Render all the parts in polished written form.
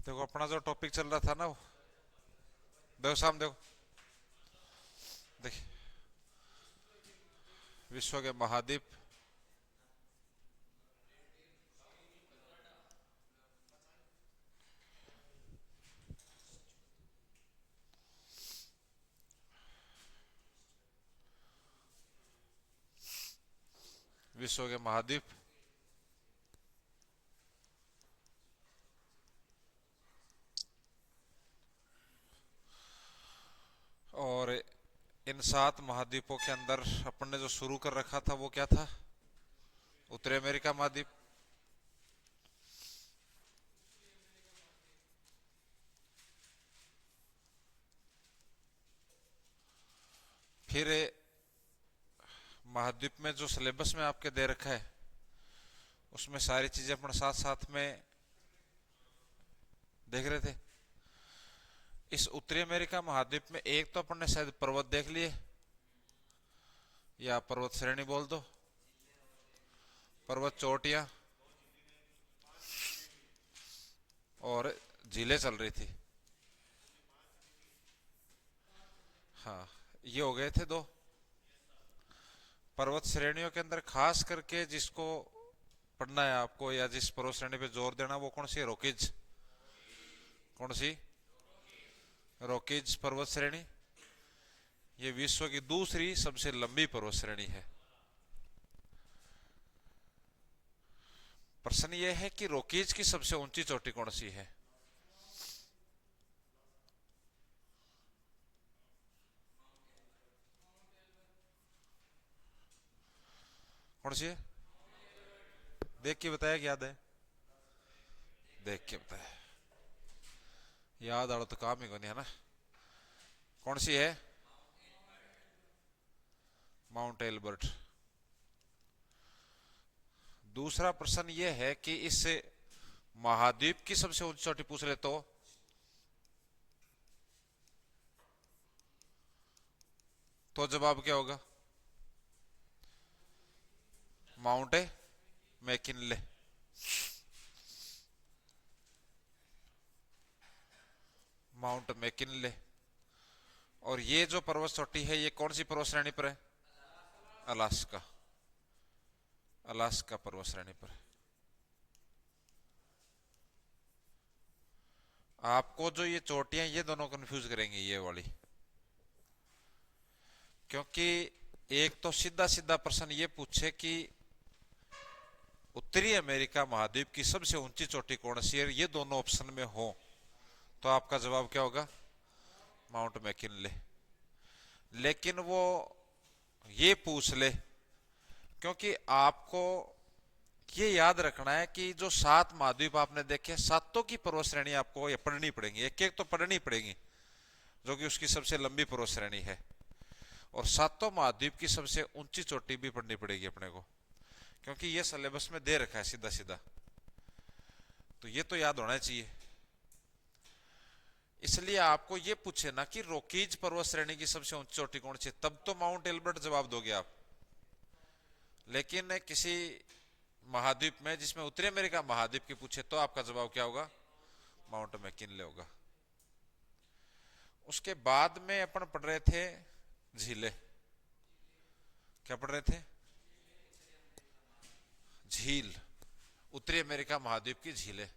देखो अपना जो टॉपिक चल रहा था ना वो देखो सामने देखो। देखिए, विश्व के महाद्वीप। विश्व के महाद्वीप और इन 7 महाद्वीपों के अंदर अपन ने जो शुरू कर रखा था वो क्या था? उत्तरी अमेरिका महाद्वीप। फिर महाद्वीप में जो सिलेबस में आपके दे रखा है उसमें सारी चीजें अपन साथ साथ में देख रहे थे। इस उत्तरी अमेरिका महाद्वीप में एक तो अपन ने शायद पर्वत देख लिए, या पर्वत श्रेणी बोल दो, पर्वत चोटियां और झीलें चल रही थी। हाँ, ये हो गए थे दो। पर्वत श्रेणियों के अंदर खास करके जिसको पढ़ना है आपको, या जिस पर्वत श्रेणी पे जोर देना, वो कौन सी है? रॉकीज। कौन सी? रॉकीज पर्वत श्रेणी। ये विश्व की दूसरी सबसे लंबी पर्वत श्रेणी है। प्रश्न ये है कि रॉकीज की सबसे ऊंची चोटी कौन सी है? कौन सी है? देख के बताया कि याद है? देख के बताया। याद आड़ो तो काम ही को नहीं है ना। कौन सी है? Mount Elbert. दूसरा प्रश्न ये है कि इस महाद्वीप की सबसे ऊंची चोटी पूछ ले तो जवाब क्या होगा? Mount McKinley. Mount McKinley. और ये जो पर्वत चोटी है ये कौन सी पर्वत श्रेणी पर है? अलास्का। अलास्का पर्वत श्रेणी पर है। आपको जो ये चोटियां ये दोनों कंफ्यूज करेंगी ये वाली, क्योंकि एक तो सीधा सीधा प्रश्न ये पूछे कि उत्तरी अमेरिका महाद्वीप की सबसे ऊंची चोटी कौन सी है, ये दोनों ऑप्शन में हो तो आपका जवाब क्या होगा? Mount McKinley. लेकिन वो ये पूछ ले, क्योंकि आपको ये याद रखना है कि जो 7 महाद्वीप आपने देखे, सातों की पर्वत श्रेणी आपको ये पढ़नी पड़ेगी, एक एक तो पढ़नी पड़ेगी, जो कि उसकी सबसे लंबी पर्वत श्रेणी है। और सातों महाद्वीप की सबसे ऊंची चोटी भी पढ़नी पड़ेगी अपने को, क्योंकि ये सिलेबस में दे रखा है सीधा सीधा। तो ये तो याद होना चाहिए। इसलिए आपको ये पूछे ना कि रॉकीज पर्वत श्रेणी की सबसे ऊंची चोटी कौन सी, तब तो माउंट एल्बर्ट जवाब दोगे आप। लेकिन किसी महाद्वीप में जिसमें उत्तरी अमेरिका महाद्वीप की पूछे तो आपका जवाब क्या होगा? माउंट मैकिनले होगा। उसके बाद में अपन पढ़ रहे थे झीलें। क्या पढ़ रहे थे? झील। उत्तरी अमेरिका महाद्वीप की झीलें।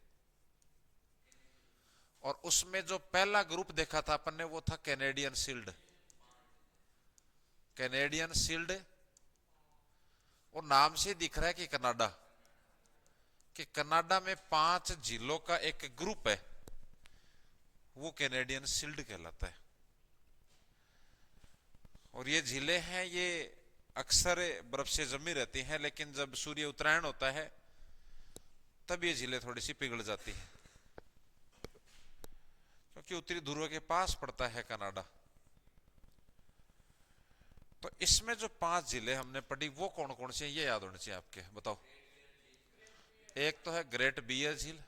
और उसमें जो पहला ग्रुप देखा था अपन ने वो था कैनेडियन सील्ड। Canadian sealed. और नाम से दिख रहा है कि कनाडा, कि कनाडा में 5 झीलों का एक ग्रुप है, वो कैनेडियन सील्ड कहलाता है। और ये झीलें हैं, ये अक्सर बर्फ से जमी रहती हैं, लेकिन जब सूर्य उत्तरायण होता है तब ये झीलें थोड़ी सी पिघल जाती हैं, क्योंकि उत्तरी ध्रुव के पास पड़ता है कनाडा। तो इसमें जो 5 जिले हमने पढ़ी वो कौन कौन से हैं ये याद होने चाहिए आपके, बताओ। एक तो है ग्रेट बियर झील,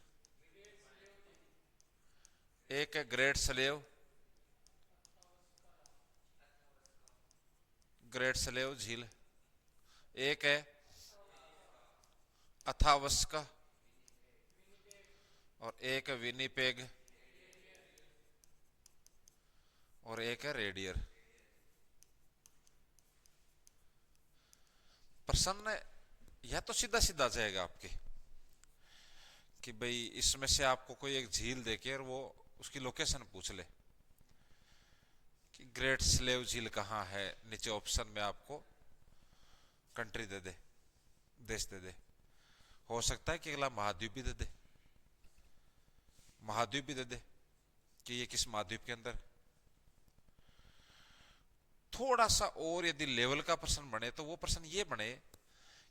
एक है ग्रेट स्लेव, ग्रेट स्लेव झील, एक है अथावस्का, और एक है विनिपेग और एक है रेडियर। प्रश्न या तो सीधा सीधा जाएगा आपके कि भाई इसमें से आपको कोई एक झील देके और वो उसकी लोकेशन पूछ ले कि ग्रेट स्लेव झील कहाँ है, नीचे ऑप्शन में आपको कंट्री दे दे, देश दे दे। हो सकता है कि अगला महाद्वीप भी दे दे, महाद्वीप भी दे दे कि ये किस महाद्वीप के अंदर। थोड़ा सा और यदि लेवल का प्रश्न बने तो वो प्रश्न ये बने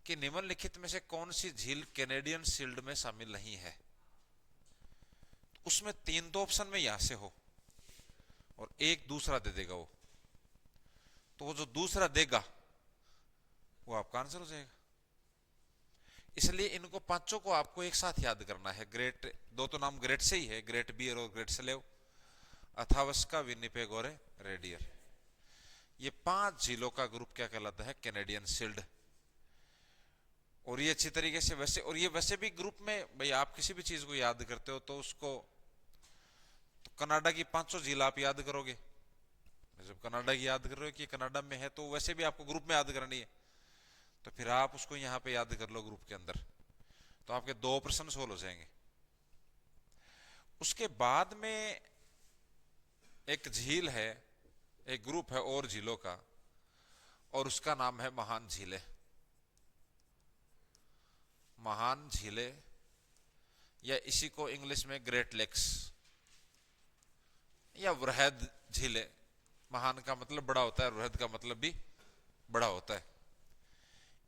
कि निम्नलिखित में से कौन सी झील कैनेडियन शील्ड में शामिल नहीं है। उसमें 3 तो ऑप्शन में यहां से हो और एक दूसरा दे देगा वो, तो वो जो दूसरा देगा वो आपका आंसर हो जाएगा। इसलिए इनको पांचों को आपको एक साथ याद करना है। ग्रेट, दो तो नाम ग्रेट से ही है, ग्रेट बियर और ग्रेट स्लेव, अथावस्का, विनिपेग और रेडियर। ये 5 झीलों का ग्रुप क्या कहलाता है, कैनेडियन शील्ड। और ये अच्छी तरीके से वैसे, और ये वैसे भी ग्रुप में भाई आप किसी भी चीज को याद करते हो तो उसको, तो कनाडा की 500 झील आप याद करोगे, जब कनाडा की याद कर रहे हो कि कनाडा में है तो वैसे भी आपको ग्रुप में याद करनी है, तो फिर आप उसको यहां पे याद कर लो ग्रुप के अंदर, तो आपके 2 प्रश्न सोल्व हो जाएंगे। उसके बाद में एक झील है, एक ग्रुप है और झीलों का, और उसका नाम है महान झीलें। महान झीलें, या इसी को इंग्लिश में ग्रेट लेक्स या वृहद झीलें। महान का मतलब बड़ा होता है, वृहद का मतलब भी बड़ा होता है।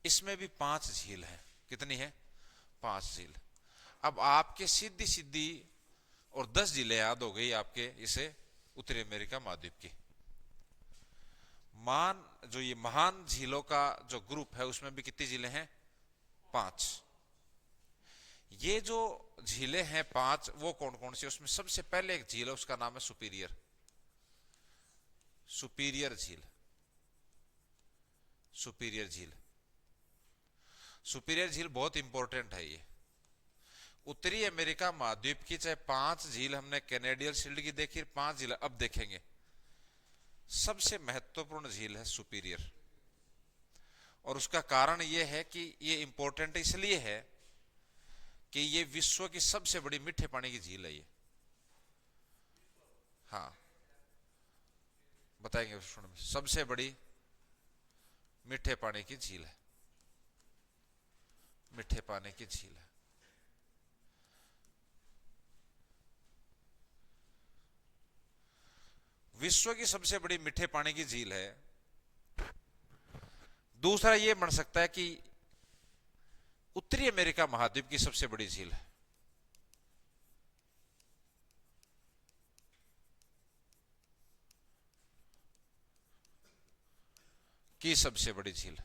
इसमें भी 5 झील है। कितनी है? 5 झील। अब आपके सीधी सीधी और 10 झीलें याद हो गई आपके इसे उत्तरी अमेरिका महाद्वीप की। जो ये महान झीलों का जो ग्रुप है उसमें भी कितनी झीलें हैं? 5। ये जो झीलें हैं 5, वो कौन कौन सी? उसमें सबसे पहले एक झील है, उसका नाम है सुपीरियर। सुपीरियर झील, सुपीरियर झील। सुपीरियर झील बहुत इंपॉर्टेंट है। ये उत्तरी अमेरिका महाद्वीप की चाहे 5 झील हमने कैनेडियन शील्ड की देखी, 5 झील अब देखेंगे, सबसे महत्वपूर्ण झील है सुपीरियर। और उसका कारण यह है कि ये इंपॉर्टेंट इसलिए है कि ये विश्व की सबसे बड़ी मीठे पानी की झील है ये। हाँ, बताएंगे सबसे बड़ी मीठे पानी की झील है, मीठे पानी की झील है। विश्व की सबसे बड़ी मीठे पानी की झील है। दूसरा ये बन सकता है कि उत्तरी अमेरिका महाद्वीप की सबसे बड़ी झील है। की सबसे बड़ी झील।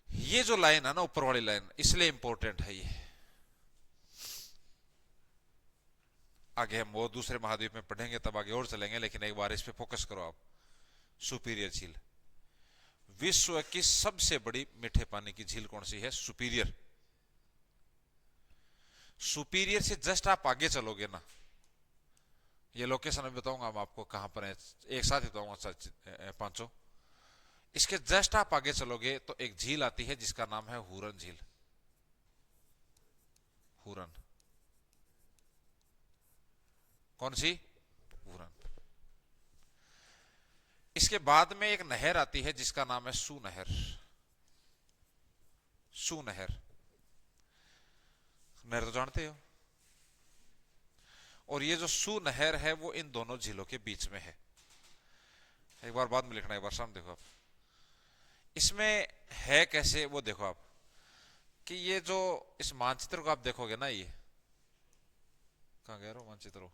ये जो लाइन है ना, ऊपर वाली लाइन, इसलिए इंपॉर्टेंट है ये। आगे हम वो दूसरे महाद्वीप में पढ़ेंगे, तब आगे और चलेंगे, लेकिन एक बार इस पे फोकस करो आप। सुपीरियर झील, विश्व की सबसे बड़ी मीठे पानी की झील कौन सी है? सुपीरियर। सुपीरियर से जस्ट आप आगे चलोगे ना, ये लोकेशन में बताऊंगा मैं आपको कहां पर है, एक साथ ही बताऊंगा 5। इसके जस्ट आप आगे चलोगे तो एक झील आती है जिसका नाम है हुरन झील। हुरन, कौन सी? हुरन। इसके बाद में एक नहर आती है जिसका नाम है सू नहर। सू नहर, नहर तो जानते हो। और ये जो सू नहर है वो इन दोनों झीलों के बीच में है। एक बार बाद में लिखना, एक बार सामने देखो आप। इसमें है कैसे वो देखो आप, कि ये जो इस मानचित्र को आप देखोगे ना, ये कहां गया रो मानचित्र?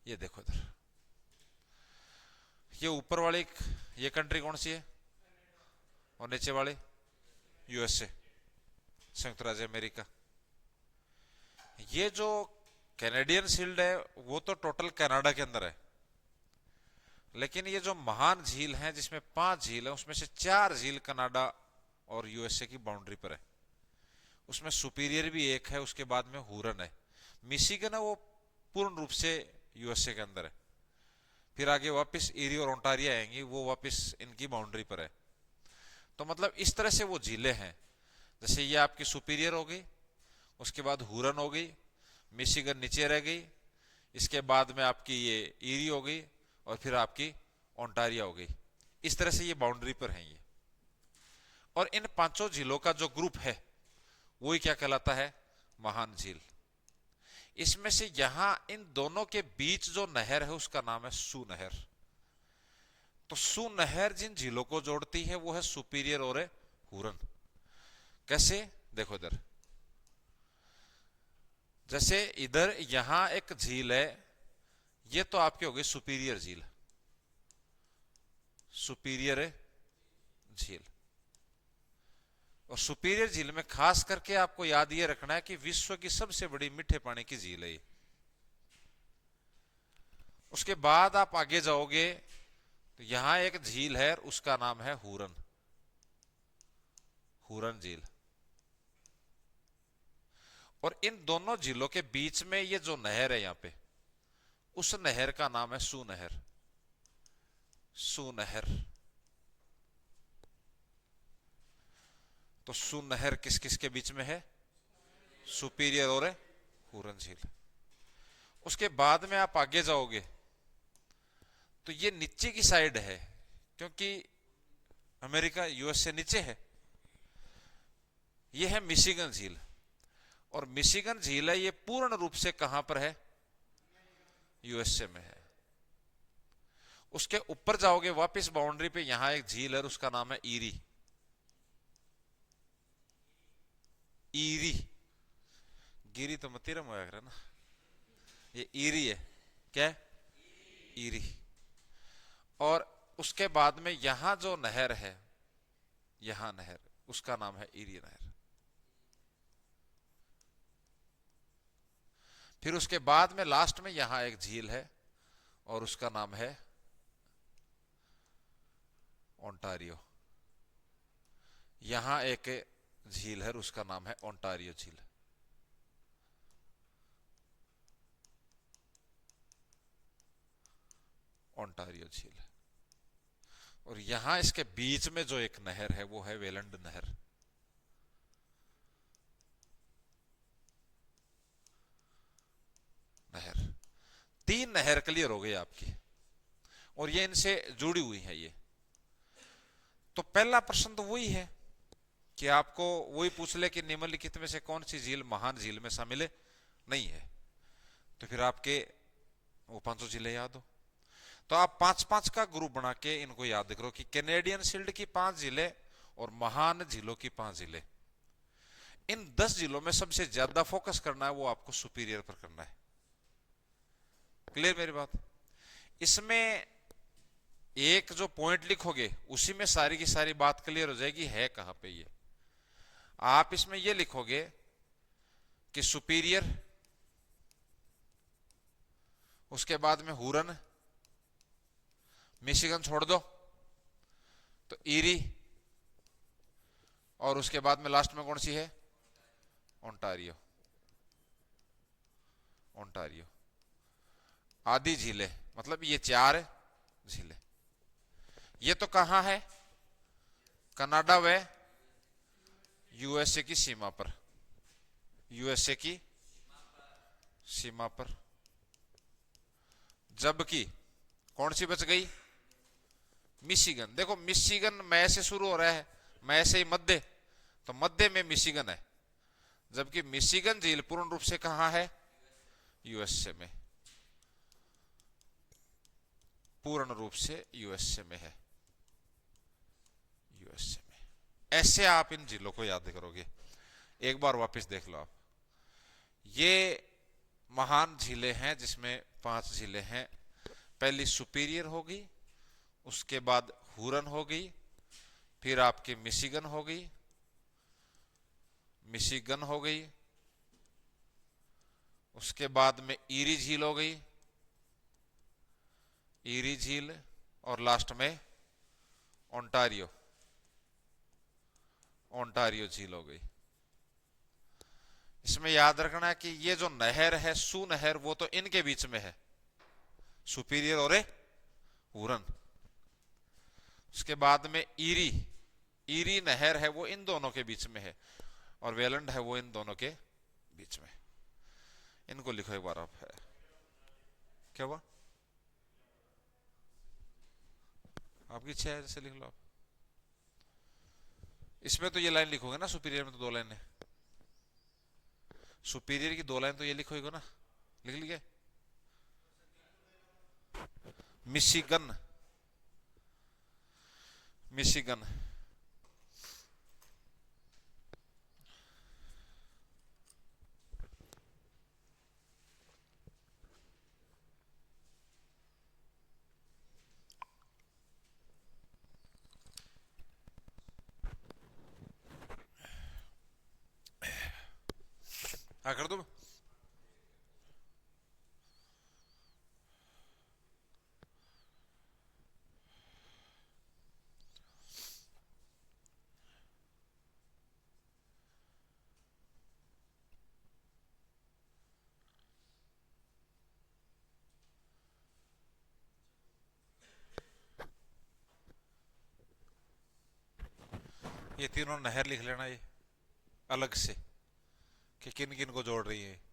ये देखो इधर, ये ऊपर वाली ये कंट्री कौन सी है, और नीचे वाले यूएसए, संयुक्त राज्य अमेरिका। ये जो कैनेडियन शील्ड है वो तो टोटल कनाडा के अंदर है, लेकिन ये जो महान झील हैं जिसमें 5 झील है, उसमें से 4 झील कनाडा और यूएसए की बाउंड्री पर है। उसमें सुपीरियर भी एक है, उसके बाद में हुरन है। मिशिगन है वो पूर्ण रूप से यूएसए के अंदर है। फिर आगे वापस ईरी और ओंटारियो आएंगी, वो वापस इनकी बाउंड्री पर है। तो मतलब इस तरह से वो झीलें हैं। जैसे ये आपकी सुपीरियर हो गई, उसके बाद हुरन हो गई, मिशिगन नीचे रह गई, इसके बाद में आपकी ये ईरी हो गई, और फिर आपकी ओंटारियो हो गई। इस तरह से ये बाउंड्री पर है ये। और इन 5 झीलों का जो ग्रुप है वही क्या कहलाता है? महान झील। इसमें से यहां इन दोनों के बीच जो नहर है उसका नाम है सू नहर। तो सू नहर जिन झीलों को जोड़ती है वो है सुपीरियर और हुरन। कैसे? देखो इधर, जैसे इधर यहां एक झील है, ये तो आपकी हो गई सुपीरियर झील, सुपीरियर झील। और सुपीरियर झील में खास करके आपको याद ये रखना है कि विश्व की सबसे बड़ी मीठे पानी की झील है ये। उसके बाद आप आगे जाओगे तो यहां एक झील है, उसका नाम है हुरन, हुरन झील। और इन दोनों झीलों के बीच में ये जो नहर है यहां पे, उस नहर का नाम है सू नहर, सू नहर। तो सू नहर किस किस के बीच में है? सुपीरियर और हुरन झील। उसके बाद में आप आगे जाओगे तो ये नीचे की साइड है, क्योंकि अमेरिका यूएस से नीचे है। ये है मिशिगन झील। और मिशिगन झील है ये पूर्ण रूप से कहां पर है? यूएसए में है। उसके ऊपर जाओगे वापस बाउंड्री पे, यहां एक झील है, उसका नाम है ईरी, ईरी। गिरी तो मतीरम होया करे ना, ये ईरी है। क्या? ईरी। और उसके बाद में यहां जो नहर है, यहां नहर, उसका नाम है ईरी नहर। फिर उसके बाद में लास्ट में यहां एक झील है और उसका नाम है ओंटारियो। यहां एक झील है, उसका नाम है ओंटारियो झील। ओंटारियो झील। और यहां इसके बीच में जो एक नहर है वो है वेलंड नहर। नहर, 3 नहर क्लियर हो गई आपकी, और ये इनसे जुड़ी हुई है ये। तो पहला प्रश्न तो वही है कि आपको वही पूछ ले कि निम्नलिखित में से कौन सी झील महान झील में शामिल है? नहीं है। तो फिर आपके वो 500 झीलें याद हो। तो आप 5-5 का ग्रुप बना के इनको याद करो कि कैनेडियन शील्ड की 5 झीलें और महान झीलों की 5 झीलें। इन 10 झीलों में सबसे ज्यादा फोकस करना है वो आपको सुपीरियर पर करना है। क्लियर मेरी बात? इसमें एक जो पॉइंट लिखोगे उसी में सारी की सारी बात क्लियर हो जाएगी है कहां पे ये। आप इसमें ये लिखोगे कि सुपीरियर, उसके बाद में हुरन, मिशिगन छोड़ दो तो ईरी, और उसके बाद में लास्ट में कौन सी है? ओंटारियो। ओंटारियो। आधी झीलें, मतलब ये 4 झीलें। ये तो कहां है? कनाडा व यूएसए की सीमा पर, यूएसए की सीमा पर। जबकि कौन सी बच गई? मिशिगन। देखो मिशिगन मैं से शुरू हो रहा है, मैं से ही मध्य, तो मध्य में मिशिगन है। जबकि मिशिगन झील पूर्ण रूप से कहां है? यूएसए में, पूर्ण रूप से यूएसए में है, यूएसए में। ऐसे आप इन झीलों को याद करोगे। एक बार वापस देख लो आप, ये महान झीलें हैं जिसमें 5 झीलें हैं। पहली सुपीरियर होगी, उसके बाद हुरन हो गई, फिर आपकी मिशिगन हो गई, मिशिगन हो गई, उसके बाद में ईरी झील हो गई, ईरी झील, और लास्ट में ओंटारियो, ओंटारियो झील हो गई। इसमें याद रखना है कि ये जो नहर है सू नहर, वो तो इनके बीच में है, सुपीरियर और हुरन। उसके बाद में ईरी, ईरी नहर है वो इन दोनों के बीच में है, और वेलंड है वो इन दोनों के बीच में। इनको लिखो एक बार आप। है क्या हुआ? आपकी इच्छा है जैसे लिख लो आप। इसमें तो ये लाइन लिखोगे ना, सुपीरियर में तो दो लाइन है, सुपीरियर की दो लाइन तो ये लिखोगे ना, लिख लिए? Michigan, Michigan. हाँ कर दो। ये तीनों नहर लिख लेना ये अलग से, कि किन किन को जोड़ रही है।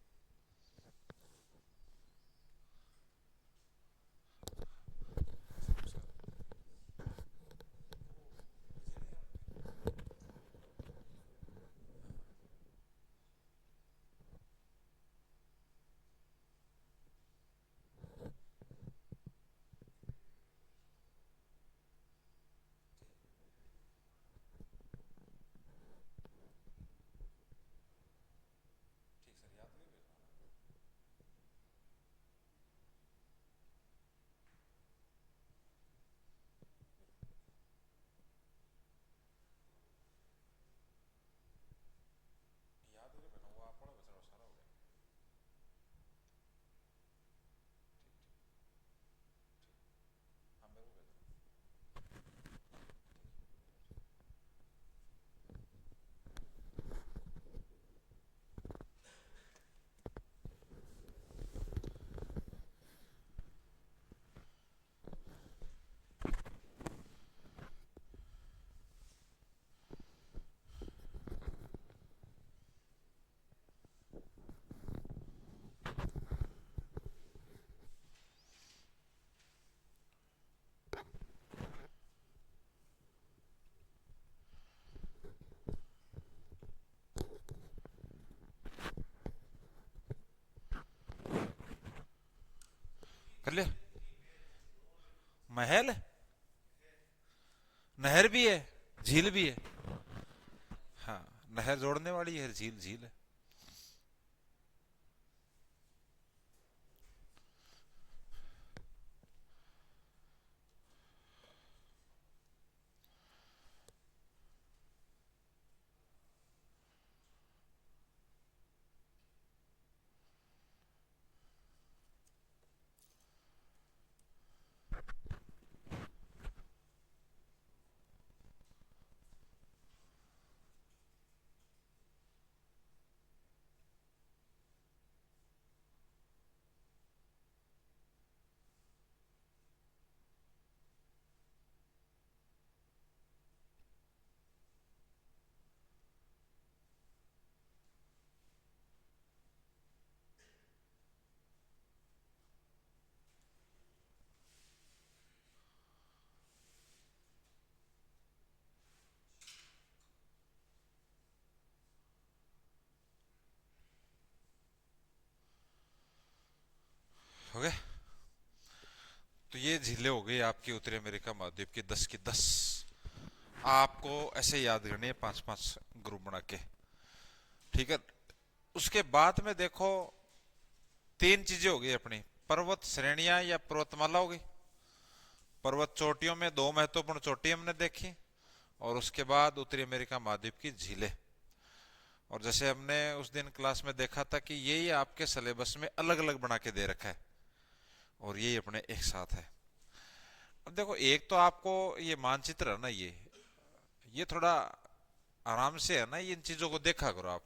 कर लिया। महल, नहर भी है, झील भी है। हाँ, नहर जोड़ने वाली है, झील झील है। हो गए? तो ये झीलें हो गई आपकी उत्तरी अमेरिका महाद्वीप की 10 की 10। आपको ऐसे याद करनी है, 5-5 ग्रुप बना के, ठीक है? उसके बाद में देखो, तीन चीजें हो गई अपनी, पर्वत श्रेणियां या पर्वतमाला हो गई। पर्वत चोटियों में दो महत्वपूर्ण चोटी हमने देखी, और उसके बाद उत्तरी अमेरिका महाद्वीप की झीलें। और जैसे हमने उस दिन क्लास में देखा था कि यही आपके सिलेबस में अलग अलग बना के दे रखा है, और यही अपने एक साथ है। अब देखो, एक तो आपको ये मानचित्र है ना, ये थोड़ा आराम से है ना, इन चीजों को देखा करो आप।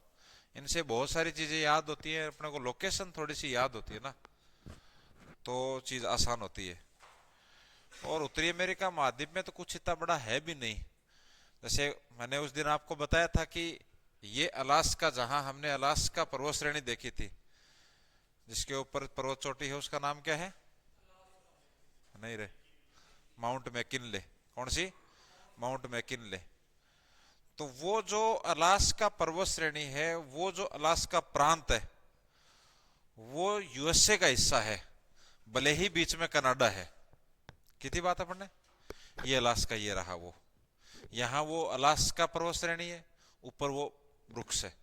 इनसे बहुत सारी चीजें याद होती है अपने को, लोकेशन थोड़ी सी याद होती है ना, तो चीज आसान होती है। और उत्तरी अमेरिका महाद्वीप में तो कुछ इतना बड़ा है भी नहीं। जैसे मैंने उस दिन आपको बताया था कि ये अलास्का, जहां हमने अलास्का पर्वत श्रेणी देखी थी, जिसके ऊपर पर्वत चोटी है, उसका नाम क्या है? नहीं रे, माउंट मैकिनले। कौन सी? Mount McKinley. तो वो जो अलास्का पर्वत श्रेणी है, वो जो अलास्का प्रांत है, वो यूएसए का हिस्सा है, भले ही बीच में कनाडा है। कितनी बात है पढ़ने। ये अलास्का, ये रहा वो, यहां वो अलास्का पर्वत श्रेणी है, ऊपर वो ब्रुक्स है।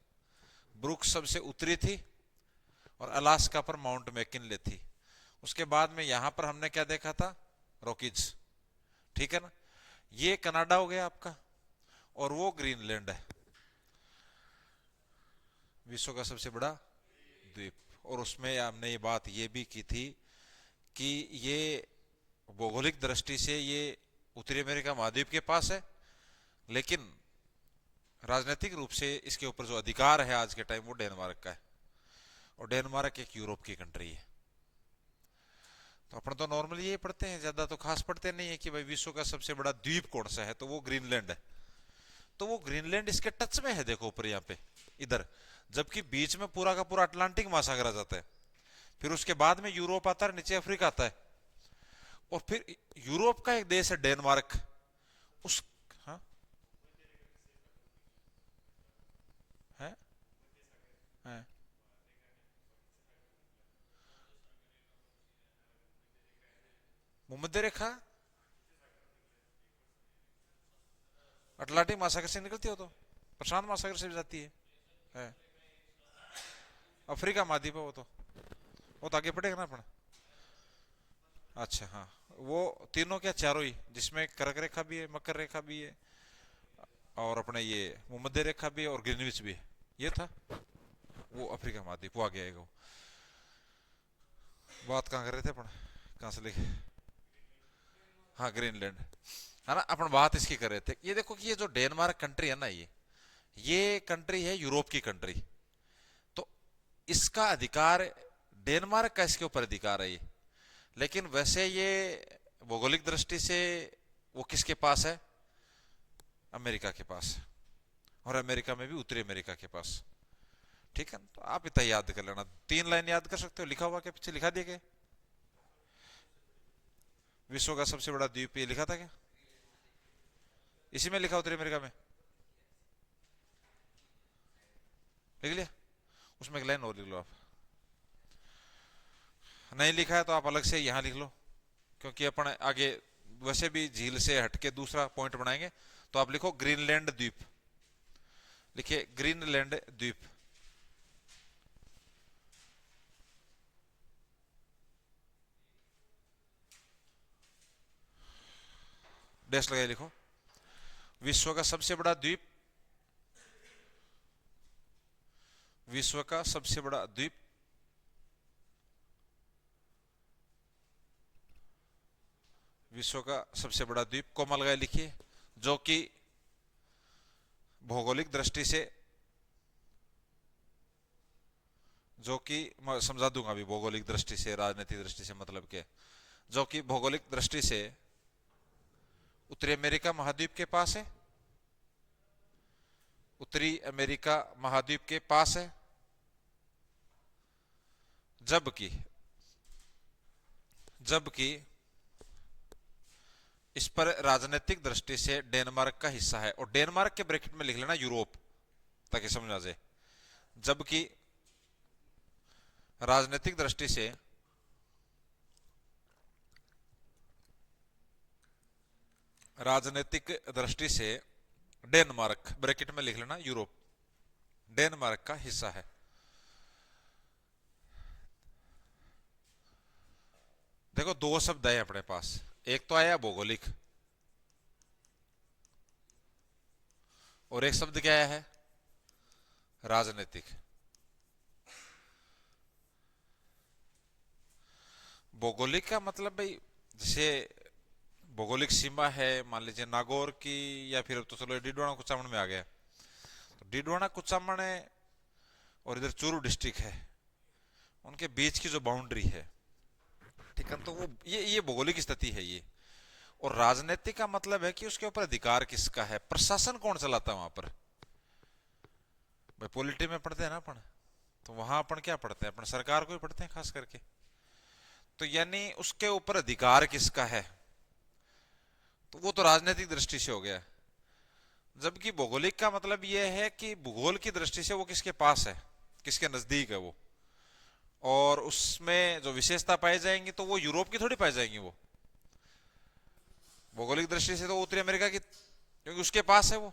ब्रुक्स सबसे उत्तरी थी और अलास्का पर माउंट मैकिनले थी। उसके बाद में यहां पर हमने क्या देखा था? रॉकीज। ठीक है ना। ये कनाडा हो गया आपका, और वो ग्रीनलैंड है, विश्व का सबसे बड़ा द्वीप। और उसमें हमने ये बात ये भी की थी कि ये भौगोलिक दृष्टि से ये उत्तरी अमेरिका महाद्वीप के पास है, लेकिन राजनीतिक रूप से इसके ऊपर जो अधिकार है आज के टाइम, वो डेनमार्क का है। और डेनमार्क एक यूरोप की कंट्री है। तो अपन तो नॉर्मली ये पढ़ते हैं, ज्यादा तो खास पढ़ते नहीं है कि भाई विश्व का सबसे बड़ा द्वीप कौन सा है, तो वो ग्रीनलैंड है। तो वो ग्रीनलैंड इसके टच में है, देखो ऊपर यहाँ पे इधर, जबकि बीच में पूरा का पूरा अटलांटिक महासागर आ जाता है। फिर उसके बाद में यूरोप आता है, नीचे अफ्रीका आता है, और फिर यूरोप का एक देश है डेनमार्क। उस हाँ है, है। भूमध्य रेखा अटलांटिक महासागर से निकलती हो तो प्रशांत महासागर से भी जाती है। अफ्रीका महाद्वीप है वो तो आगे पड़ेगा ना अपन। अच्छा हाँ, वो तीनों क्या, चारों ही, जिसमें कर्क रेखा भी है, मकर रेखा भी है, और अपने ये भूमध्य रेखा भी है, और ग्रीनविच भी है। ये था वो अफ्रीका महाद्वीप, वो आगे आएगा वो। बात कहाँ कर रहे थे अपन, कहाँ से लेके? हाँ, ग्रीनलैंड है ना। अपन बात इसकी कर रहे थे, ये देखो कि ये जो डेनमार्क कंट्री है ना, ये कंट्री है यूरोप की कंट्री। तो इसका अधिकार, डेनमार्क का इसके ऊपर अधिकार है ये। लेकिन वैसे ये भौगोलिक दृष्टि से वो किसके पास है? अमेरिका के पास। और अमेरिका में भी उत्तरी अमेरिका के पास। ठीक है, तो आप इतना याद कर लेना, 3 लाइन याद कर सकते हो। लिखा हुआ क्या पीछे, लिखा दिया क्या? विश्व का सबसे बड़ा द्वीप, ये लिखा था क्या? इसी में लिखा, उत्तरी अमेरिका में लिख लिया। उसमें एक लाइन और लिख लो आप। नहीं लिखा है तो आप अलग से यहां लिख लो, क्योंकि अपन आगे वैसे भी झील से हटके दूसरा पॉइंट बनाएंगे। तो आप लिखो ग्रीनलैंड द्वीप, लिखिए ग्रीनलैंड द्वीप। डैश लगाए लिखो, विश्व का सबसे बड़ा द्वीप, विश्व का सबसे बड़ा द्वीप, विश्व का सबसे बड़ा द्वीप कोमा लगाए लिखिए, जो कि भौगोलिक दृष्टि से, जो कि मैं समझा दूंगा अभी, भौगोलिक दृष्टि से, राजनीतिक दृष्टि से मतलब क्या, जो कि भौगोलिक दृष्टि से उत्तरी अमेरिका महाद्वीप के पास है, उत्तरी अमेरिका महाद्वीप के पास है। जबकि जबकि इस पर राजनीतिक दृष्टि से डेनमार्क का हिस्सा है, और डेनमार्क के ब्रैकेट में लिख लेना यूरोप, ताकि समझ आ जाए। जबकि राजनीतिक दृष्टि से, राजनीतिक दृष्टि से डेनमार्क ब्रैकेट में लिख लेना यूरोप, डेनमार्क का हिस्सा है। देखो, दो शब्द आए अपने पास, एक तो आया भौगोलिक, और एक शब्द क्या आया है? राजनीतिक। भौगोलिक का मतलब भाई, जैसे भौगोलिक सीमा है मान लीजिए नागौर की, या फिर तो चलो डिडवाना कुचामन में आ गया, तो डिडवाना कुचामन है और इधर चूरू डिस्ट्रिक्ट है, उनके बीच की जो बाउंड्री है, ठीक है, तो वो ये भौगोलिक स्थिति है ये। और राजनीतिक का मतलब है कि उसके ऊपर अधिकार किसका है, प्रशासन कौन चलाता है वहां पर। भाई पॉलिटी में पढ़ते हैं ना अपन, तो वहां अपन क्या पढ़ते हैं, अपन सरकार को ही पढ़ते हैं खास करके। तो यानी उसके ऊपर अधिकार किसका है, तो वो तो राजनीतिक दृष्टि से हो गया। जबकि भौगोलिक का मतलब यह है कि भूगोल की दृष्टि से वो किसके पास है, किसके नजदीक है वो, और उसमें जो विशेषता पाई जाएंगी तो वो यूरोप की थोड़ी पाई जाएंगी। वो भौगोलिक दृष्टि से तो उत्तरी अमेरिका की, क्योंकि उसके पास है वो।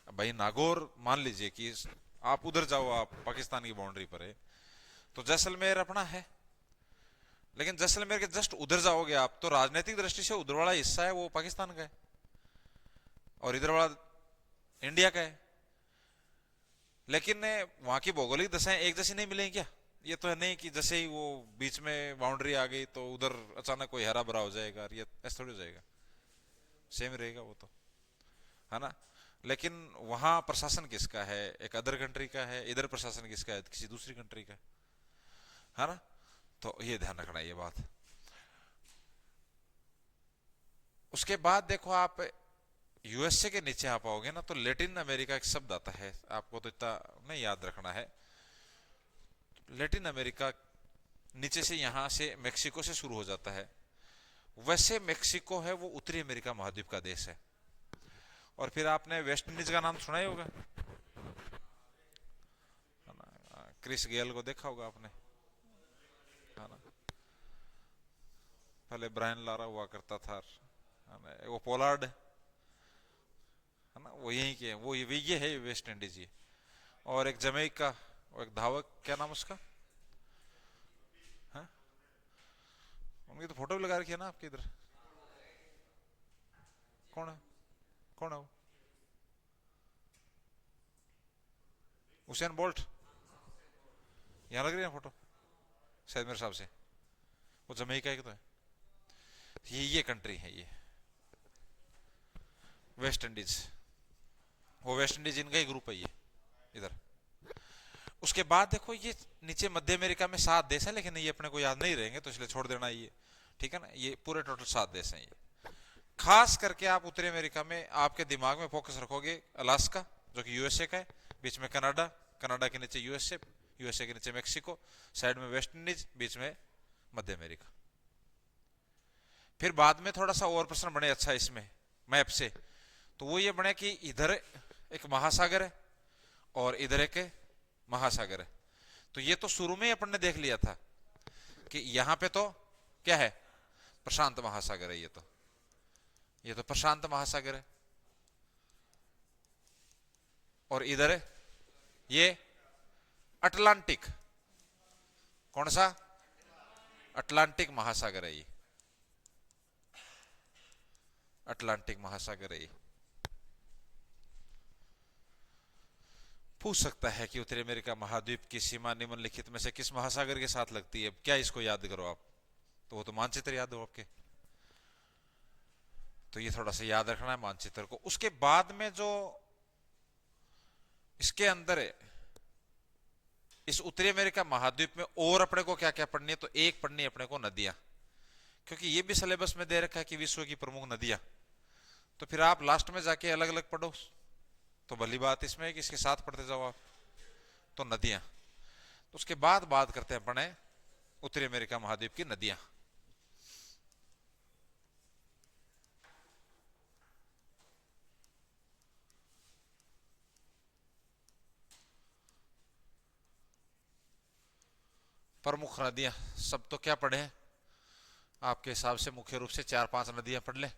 भाई नागौर मान लीजिए कि आप उधर जाओ, आप पाकिस्तान की बाउंड्री पर है, तो जैसलमेर अपना है, लेकिन जैसलमेर के जस्ट उधर जाओगे आप तो राजनीतिक दृष्टि से उधर वाला हिस्सा है वो पाकिस्तान का है, और इधर वाला इंडिया का है। लेकिन वहां की भौगोलिक दशाएं एक जैसी नहीं मिलेंगी क्या। ये तो है नहीं कि जैसे ही वो बीच में बाउंड्री आ गई तो उधर अचानक कोई हरा भरा हो जाएगा, ये ऐसा थोड़ी हो जाएगा, सेम रहेगा वो तो, है ना। लेकिन वहां प्रशासन किसका है, एक अदर कंट्री का है, इधर प्रशासन किसका है, किसी दूसरी कंट्री का है ना। तो ये ध्यान रखना ये बात। उसके बाद देखो आप यूएसए के नीचे आ पाओगे ना, तो लेटिन अमेरिका एक शब्द आता है, आपको तो इतना नहीं याद रखना है। लेटिन अमेरिका नीचे से यहां से मेक्सिको से शुरू हो जाता है। वैसे मेक्सिको है वो उत्तरी अमेरिका महाद्वीप का देश है। और फिर आपने वेस्ट इंडीज का नाम सुना ही होगा, है ना, क्रिस गेल को देखा होगा आपने, है ना। पहले ब्रायन लारा हुआ करता था, है ना, वो पोलार्ड है ना, वो यही के वो ये है वेस्ट इंडीज ये। और एक जमैका, वो एक धावक, क्या नाम उसका, हाँ? उनकी तो फोटो भी लगा रखी है ना आपके इधर, कौन है, कौन है वो, हुसैन बोल्ट, यहाँ लग रही है फोटो शायद मेरे हिसाब से, वो जमैका एक तो है। ये कंट्री है ये वेस्ट इंडीज, वो वेस्ट इंडीज इनका ही ग्रुप है ये इधर। उसके बाद देखो ये नीचे मध्य अमेरिका में 7 देश है, लेकिन ये अपने को याद नहीं रहेंगे तो इसलिए छोड़ देना ये, ठीक है ना। ये पूरे टोटल 7 देश हैं ये। खास करके आप उत्तरी अमेरिका में आपके दिमाग में फोकस रखोगे अलास्का, जो कि यूएसए का है, बीच में कनाडा, कनाडा के नीचे यूएसए, यूएसए के नीचे मेक्सिको, साइड में वेस्ट इंडीज, बीच में मध्य अमेरिका। फिर बाद में थोड़ा सा और प्रश्न बने अच्छा इसमें मैप से, तो वो ये बने कि इधर एक महासागर है और इधर एक महासागर है। तो ये तो शुरू में ही अपन ने देख लिया था कि यहां पे तो क्या है, प्रशांत महासागर है, ये तो प्रशांत महासागर है। और इधर है ये अटलांटिक, कौन सा, अटलांटिक महासागर है ये, अटलांटिक महासागर है ये। पूछ सकता है कि उत्तरी अमेरिका महाद्वीप की सीमा निम्नलिखित में से किस महासागर के साथ लगती है, क्या इसको याद करो आप, तो वो तो मानचित्र याद हो आपके, तो ये थोड़ा सा याद रखना है मानचित्र को। उसके बाद में जो इसके अंदर है, इस उत्तरी अमेरिका महाद्वीप में और अपने को क्या क्या पढ़नी है, तो एक पढ़नी है अपने को नदियां, क्योंकि ये भी सिलेबस में दे रखा है कि विश्व की प्रमुख नदियां, तो फिर आप लास्ट में जाके अलग अलग पढ़ो तो भली बात इसमें है कि इसके साथ पढ़ते जाओ आप, तो नदियां। तो उसके बाद बात करते हैं अपने उत्तरी अमेरिका महाद्वीप की नदियां। प्रमुख नदियां सब तो क्या पढ़े हैं आपके हिसाब से, मुख्य रूप से 4-5 नदियां पढ़ ले,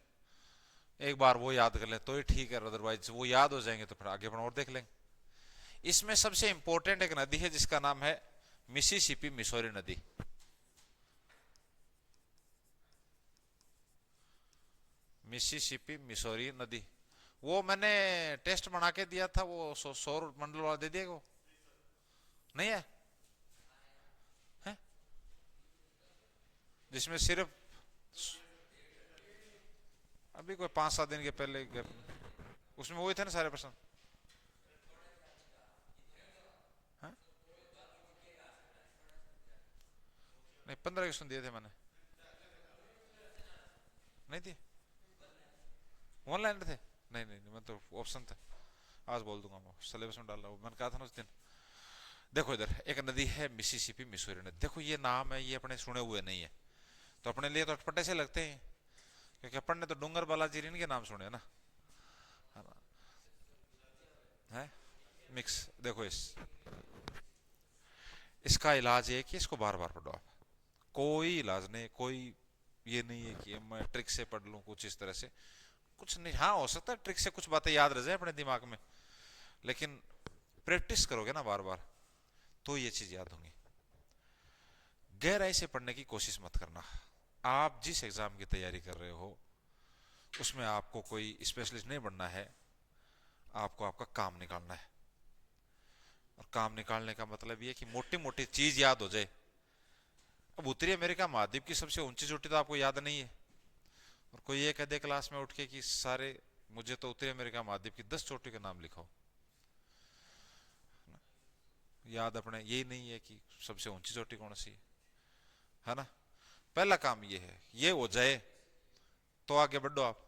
एक बार वो याद कर ले तो ही ठीक है, अदरवाइज वो याद हो जाएंगे तो फिर आगे अपन और देख लेंगे। इसमें सबसे इंपॉर्टेंट एक नदी है जिसका नाम है मिसिसिपी मिसौरी नदी। मिसिसिपी मिसौरी नदी, वो मैंने टेस्ट बना के दिया था, वो सौर मंडल वाला दे दिया, वो नहीं है, है? जिसमें सिर्फ अभी कोई 5-7 दिन के पहले उसमें हुए थे ना सारे प्रश्न। हाँ? नहीं, 15 क्वेश्चन दिए थे मैंने। नहीं दिए, ऑनलाइन थे। नहीं नहीं नहीं, मैं तो ऑप्शन था। आज बोल दूंगा, मैं सिलेबस में डाल रहा हूँ, मैंने कहा था ना उस दिन। देखो इधर एक नदी है मिसिसिपी मिसूरी नदी। देखो ये नाम है, ये अपने सुने हुए नहीं है, तो अपने लिए तो अटपटे से लगते हैं, क्योंकि अपन ने तो डूंगर बालाजी के नाम सुने ना, है ना? है मिक्स। देखो इसका इलाज ये है कि इसको बार बार पढ़ो आप। कोई इलाज नहीं, कोई ये नहीं है कि मैं ट्रिक से पढ़ लूं कुछ इस तरह से, कुछ नहीं। हाँ हो सकता है ट्रिक से कुछ बातें याद रह जाए अपने दिमाग में, लेकिन प्रैक्टिस करोगे ना बार बार, तो ये चीज याद होंगी। गहराई से पढ़ने की कोशिश मत करना। आप जिस एग्जाम की तैयारी कर रहे हो उसमें आपको कोई स्पेशलिस्ट नहीं बनना है, आपको आपका काम निकालना है। और काम निकालने का मतलब ये कि मोटी मोटी चीज याद हो जाए। अब उत्तरी अमेरिका महाद्वीप की सबसे ऊंची चोटी तो आपको याद नहीं है, और कोई ये कह दे क्लास में उठ के कि सारे मुझे तो उत्तरी अमेरिका महाद्वीप की 10 चोटी के नाम लिखो, याद अपने यही नहीं है कि सबसे ऊंची चोटी कौन सी है ना। पहला काम ये है, ये हो जाए तो आगे बढ़ो आप,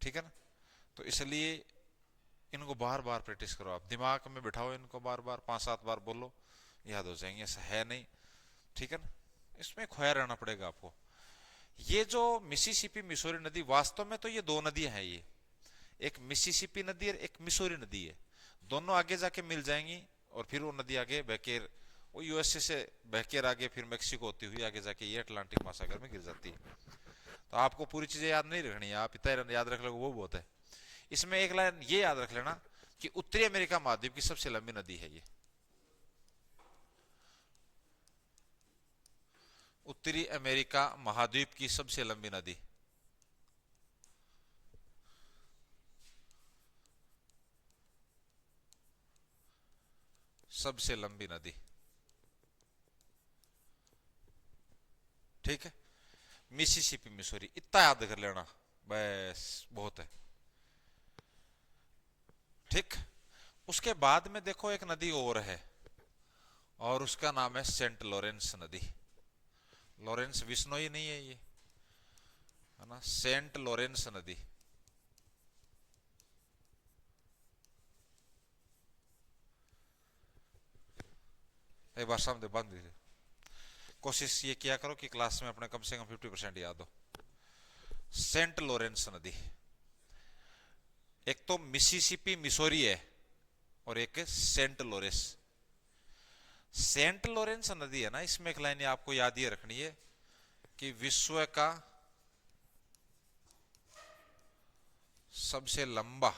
ठीक है ना। तो इसलिए इनको बार बार प्रैक्टिस करो, आप दिमाग में बिठाओ इनको, बार बार 5-7 बार बोलो, याद हो जाएंगे। ऐसा है नहीं, ठीक है ना। इसमें खोया रहना पड़ेगा आपको। ये जो मिसिसिपी मिसौरी नदी, वास्तव में तो ये दो नदियां हैं, ये एक मिसिसिपी नदी और एक मिसौरी नदी है। दोनों आगे जाके मिल जाएंगी, और फिर वो नदी आगे बहकर, वो यूएसए से बहकर आगे फिर मेक्सिको होती हुई आगे जाके ये अटलांटिक महासागर में गिर जाती है। तो आपको पूरी चीजें याद नहीं रखनी है, आप इतना याद रख लो वो बहुत है। इसमें एक लाइन ये याद रख लेना कि उत्तरी अमेरिका महाद्वीप की सबसे लंबी नदी है ये। उत्तरी अमेरिका महाद्वीप की सबसे लंबी नदी, सबसे लंबी नदी, ठीक है। मिसिसिपी मिसौरी, इतना याद कर लेना, बस बहुत है, ठीक। उसके बाद में देखो एक नदी और है, और उसका नाम है सेंट लॉरेंस नदी। लॉरेंस विश्नोई नहीं है ये, है ना, सेंट लॉरेंस नदी। एक बार सामने बांध दीजिए, कोशिश ये किया करो कि क्लास में अपने कम से कम 50% याद हो। सेंट लॉरेंस नदी, एक तो मिसिसिपी मिसौरी है, और एक सेंट लॉरेंस। सेंट लॉरेंस नदी है ना, इसमें एक लाइन आपको याद ये रखनी है कि विश्व का सबसे लंबा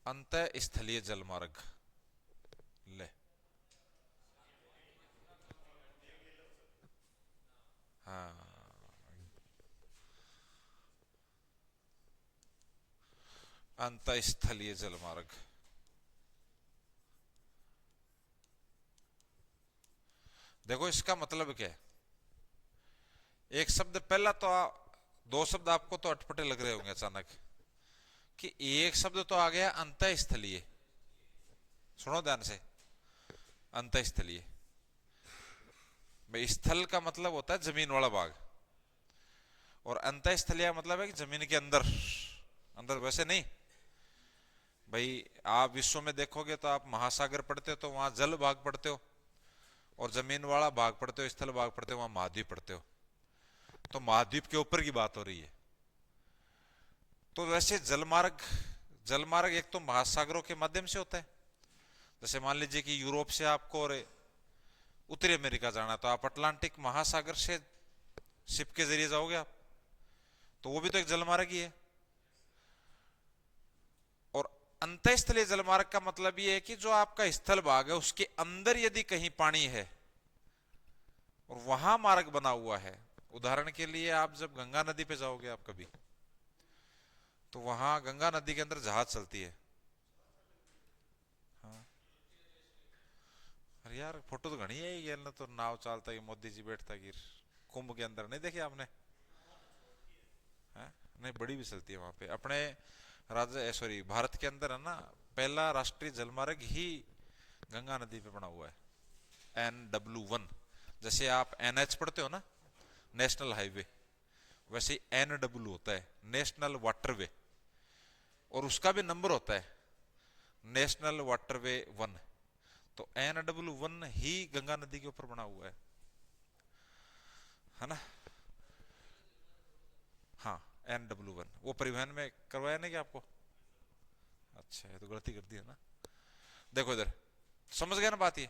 अंतः स्थलीय जलमार्ग। ले, हाँ, अंतः स्थलीय जलमार्ग। देखो इसका मतलब क्या है। एक शब्द पहला तो दो शब्द आपको तो अटपटे लग रहे होंगे अचानक, कि एक शब्द तो आ गया अंतः स्थलीय। सुनो ध्यान से, अंतः स्थलीय, भाई स्थल का मतलब होता है जमीन वाला भाग, और अंतः स्थलीय मतलब है कि जमीन के अंदर, अंदर वैसे नहीं। भाई आप विश्व में देखोगे तो आप महासागर पढ़ते हो तो वहां जल भाग पढ़ते हो, और जमीन वाला भाग पढ़ते हो, स्थल भाग पढ़ते हो, वहां महाद्वीप पढ़ते हो। तो महाद्वीप के ऊपर की बात हो रही है। तो वैसे जलमार्ग, जलमार्ग एक तो महासागरों के माध्यम से होता है। जैसे मान लीजिए कि यूरोप से आपको और उत्तरी अमेरिका जाना, तो आप अटलांटिक महासागर से शिप के जरिए जाओगे आप, तो वो भी तो एक जलमार्ग ही है। और अंतःस्थलीय जलमार्ग का मतलब ये है कि जो आपका स्थल भाग है उसके अंदर यदि कहीं पानी है और वहां मार्ग बना हुआ है। उदाहरण के लिए आप जब गंगा नदी पे जाओगे आप कभी, तो वहां गंगा नदी के अंदर जहाज चलती है। हाँ, अरे यार फोटो तो घनी है ये ना, तो नाव चालता है मोदी जी बैठता गिर, कुंभ के अंदर, नहीं देखी आपने? है? नहीं, बड़ी भी चलती है वहां पे अपने राज्य, सॉरी भारत के अंदर है ना, पहला राष्ट्रीय जलमार्ग ही गंगा नदी पे बना हुआ है, NW1। जैसे आप NH पढ़ते हो ना, नेशनल हाईवे, वैसे ही NW होता है, नेशनल वाटरवे, और उसका भी नंबर होता है, नेशनल वाटरवे 1। तो NW1 ही गंगा नदी के ऊपर बना हुआ है ना? हाँ, NW1 वो परिवहन में करवाया नहीं क्या आपको? अच्छा, ये तो गलती कर दी है ना। देखो इधर, समझ गए ना बात ये,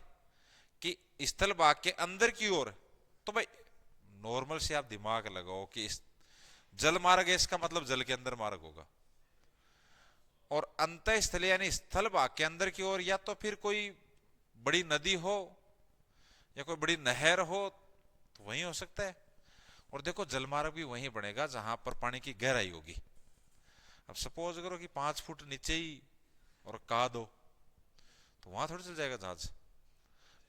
कि स्थल भाग के अंदर की ओर, तो भाई नॉर्मल से आप दिमाग लगाओ कि जल मार्ग है, इसका मतलब जल के अंदर मार्ग होगा, और अंतः स्थल यानी स्थल भाग के अंदर की ओर या तो फिर कोई बड़ी नदी हो या कोई बड़ी नहर हो, तो वहीं हो सकता है। और देखो जलमार्ग भी वहीं बनेगा जहां पर पानी की गहराई होगी। अब सपोज करो कि 5 फुट नीचे ही और काद हो, तो वहां थोड़ी चल जाएगा जहाज।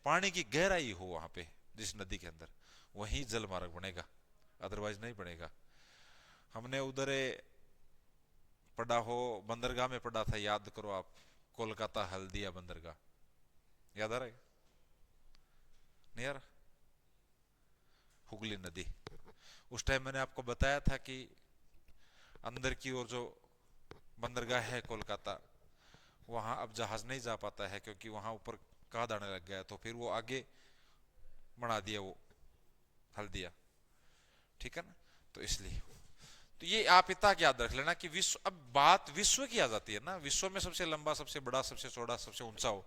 पानी की गहराई हो वहां पे जिस नदी के अंदर, वहीं जल मार्ग बनेगा, अदरवाइज नहीं बनेगा। हमने उधर पढ़ा हो, बंदरगाह में पढ़ा था, याद करो आप, कोलकाता हल्दिया बंदरगाह, याद आ रहा है? नहीं आ रहा? हुगली नदी, उस टाइम मैंने आपको बताया था कि अंदर की ओर जो बंदरगाह है कोलकाता, वहां अब जहाज नहीं जा पाता है, क्योंकि वहां ऊपर काद आने लग गया, तो फिर वो आगे बढ़ा दिया वो हल्दिया, ठीक है ना? तो इसलिए, तो ये आप इतना याद रख लेना कि विश्व, अब बात विश्व की आ जाती है ना, विश्व में सबसे लंबा, सबसे बड़ा, सबसे चौड़ा, सबसे ऊंचा हो,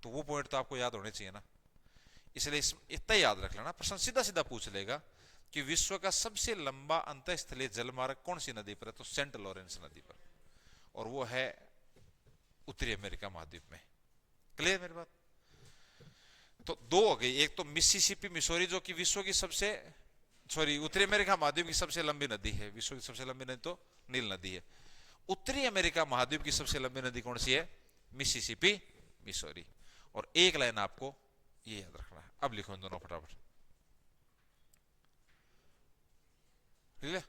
तो वो पॉइंट तो आपको याद होने चाहिए ना। इसलिए इतना याद रख लेना, प्रश्न सीधा सीधा पूछ लेगा कि विश्व का सबसे लंबा अंतःस्थलीय जलमार्ग कौन सी नदी पर है, तो सेंट लॉरेंस नदी पर, और वो है उत्तरी अमेरिका महाद्वीप में। क्लियर मेरी बात? तो दो हो गई, एक तो मिसिसिपी मिसौरी जो कि विश्व की सबसे, सॉरी उत्तरी अमेरिका महाद्वीप की सबसे लंबी नदी है, विश्व की सबसे लंबी नदी तो नील नदी है। उत्तरी अमेरिका महाद्वीप की सबसे लंबी नदी कौन सी है? Mississippi Missouri. और एक लाइन आपको ये याद रखना है, अब लिखो इन दोनों फटाफट, ठीक है?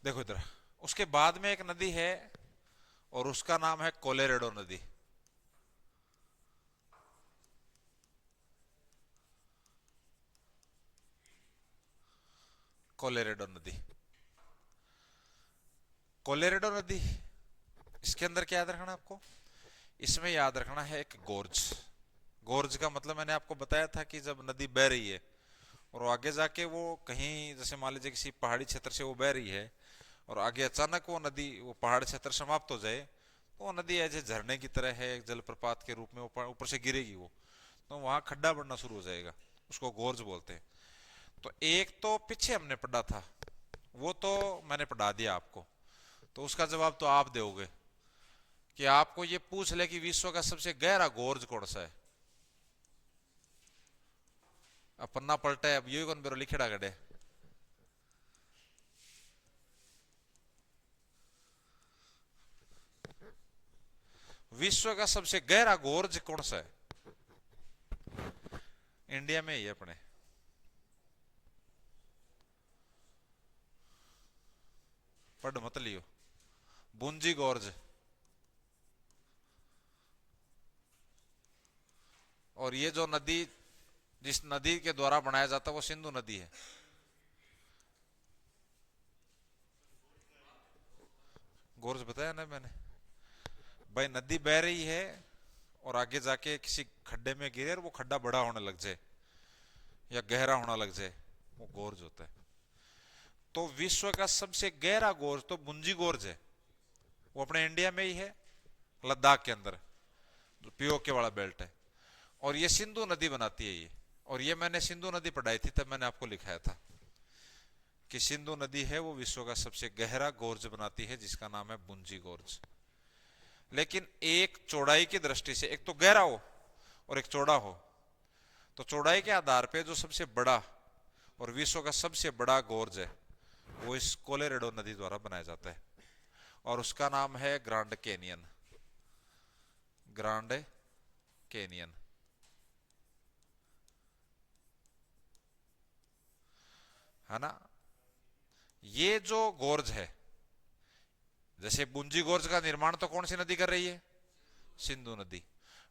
देखो इधर, उसके बाद में एक नदी है और उसका नाम है कोलोराडो नदी। कोलोराडो नदी, कोलोराडो नदी, इसके अंदर क्या याद रखना आपको? इसमें याद रखना है एक गोर्ज। गोर्ज का मतलब मैंने आपको बताया था कि जब नदी बह रही है और आगे जाके वो कहीं, जैसे मान लीजिए किसी पहाड़ी क्षेत्र से वो बह रही है और आगे अचानक वो नदी, वो पहाड़ क्षेत्र समाप्त हो जाए, तो वो नदी ऐसे झरने की तरह है, एक जलप्रपात के रूप में ऊपर से गिरेगी वो, तो वहां खड्डा बढ़ना शुरू हो जाएगा, उसको गोर्ज बोलते हैं। तो एक तो पीछे हमने पढ़ा था, वो तो मैंने पढ़ा दिया आपको, तो उसका जवाब तो आप दोगे कि आपको ये पूछ ले कि विश्व का सबसे गहरा गोर्ज कौन सा है। अब पन्ना पलटा है, अब यही कौन बेरो लिखेड़ा गड़े, विश्व का सबसे गहरा गोर्ज कौन सा है? इंडिया में ही है अपने, पढ़ मत लियो, बुंजी गोर्ज। और ये जो नदी, जिस नदी के द्वारा बनाया जाता है वो सिंधु नदी है। गोर्ज बताया ना मैंने भाई, नदी बह रही है और आगे जाके किसी खड्डे में गिरे और वो खड्डा बड़ा होने लग जाए या गहरा होने लग जाए, वो गोर्ज होता है। तो विश्व का सबसे गहरा गोर्ज तो बुंजी गोर्ज है, वो अपने इंडिया में ही है, लद्दाख के अंदर, जो पीओके वाला बेल्ट है, और ये सिंधु नदी बनाती है ये। और ये मैंने सिंधु नदी पढ़ाई थी, तब मैंने आपको लिखाया था कि सिंधु नदी है वो विश्व का सबसे गहरा गोर्ज बनाती है, जिसका नाम है बुंजी गोर्ज। लेकिन एक चौड़ाई की दृष्टि से, एक तो गहरा हो और एक चौड़ा हो, तो चौड़ाई के आधार पे जो सबसे बड़ा और विश्व का सबसे बड़ा गोर्ज है वो इस कोलोराडो नदी द्वारा बनाया जाता है, और उसका नाम है ग्रांड कैनियन। ग्रांड कैनियन, है ना। ये जो गोर्ज है, जैसे बुंजी गोर्ज का निर्माण तो कौन सी नदी कर रही है? सिंधु नदी।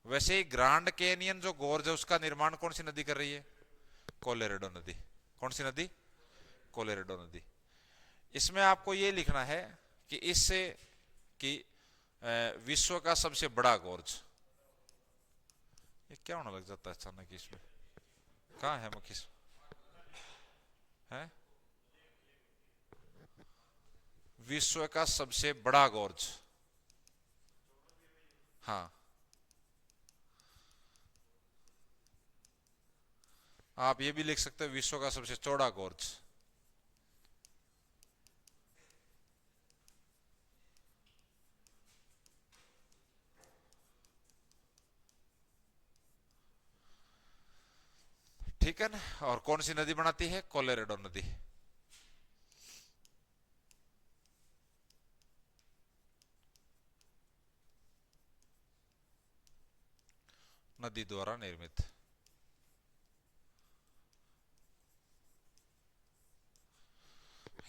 वैसे ही ग्रांड कैनियन जो गोर्ज है उसका निर्माण कौन सी नदी कर रही है? कोलोराडो नदी। कौन सी नदी? कोलोराडो नदी। इसमें आपको ये लिखना है कि इससे कि विश्व का सबसे बड़ा गोर्ज, ये क्या होने लग जाता है अचानक इसमें? कहाँ है मखिस है? विश्व का सबसे बड़ा गोर्ज, हाँ। आप ये भी लिख सकते हो विश्व का सबसे चौड़ा गोर्ज। ठीक है ना। और कौन सी नदी बनाती है? कोलोराडो नदी। नदी द्वारा निर्मित।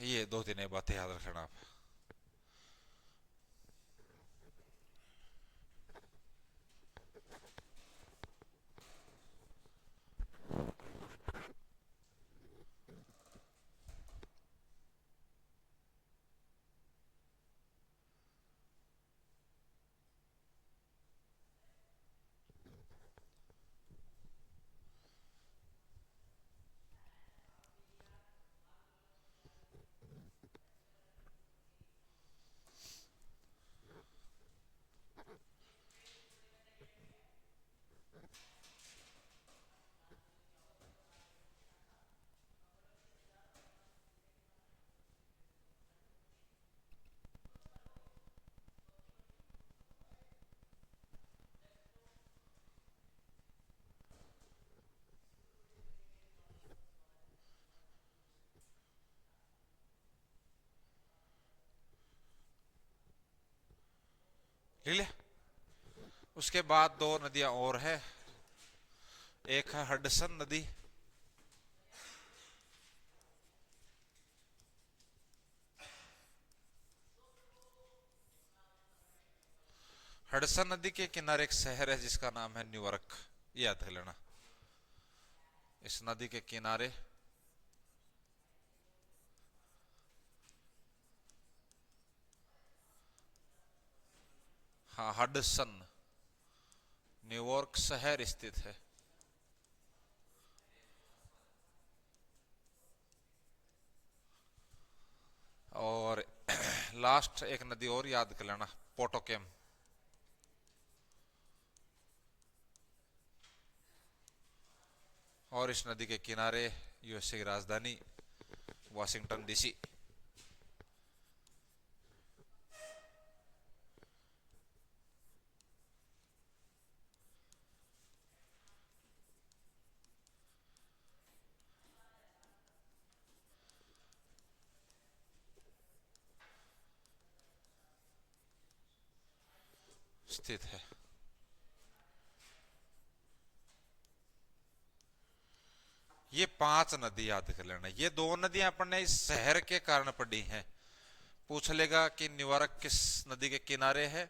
ये दो तीन बातें याद रखना आप। ले ले। उसके बाद दो नदियां और है, एक है हडसन नदी। हडसन नदी के किनारे एक शहर है जिसका नाम है न्यूयॉर्क, याद कर लेना। इस नदी के किनारे हाँ हडसन, न्यूयॉर्क शहर स्थित है। और लास्ट एक नदी और याद कर लेना, पोटोकेम। और इस नदी के किनारे यूएसए की राजधानी वाशिंगटन डीसी। स्थित है। ये पांच नदी याद कर लेना। ये दो नदियां अपन ने इस शहर के कारण पढ़ी हैं। पूछ लेगा कि न्यूयॉर्क किस नदी के किनारे है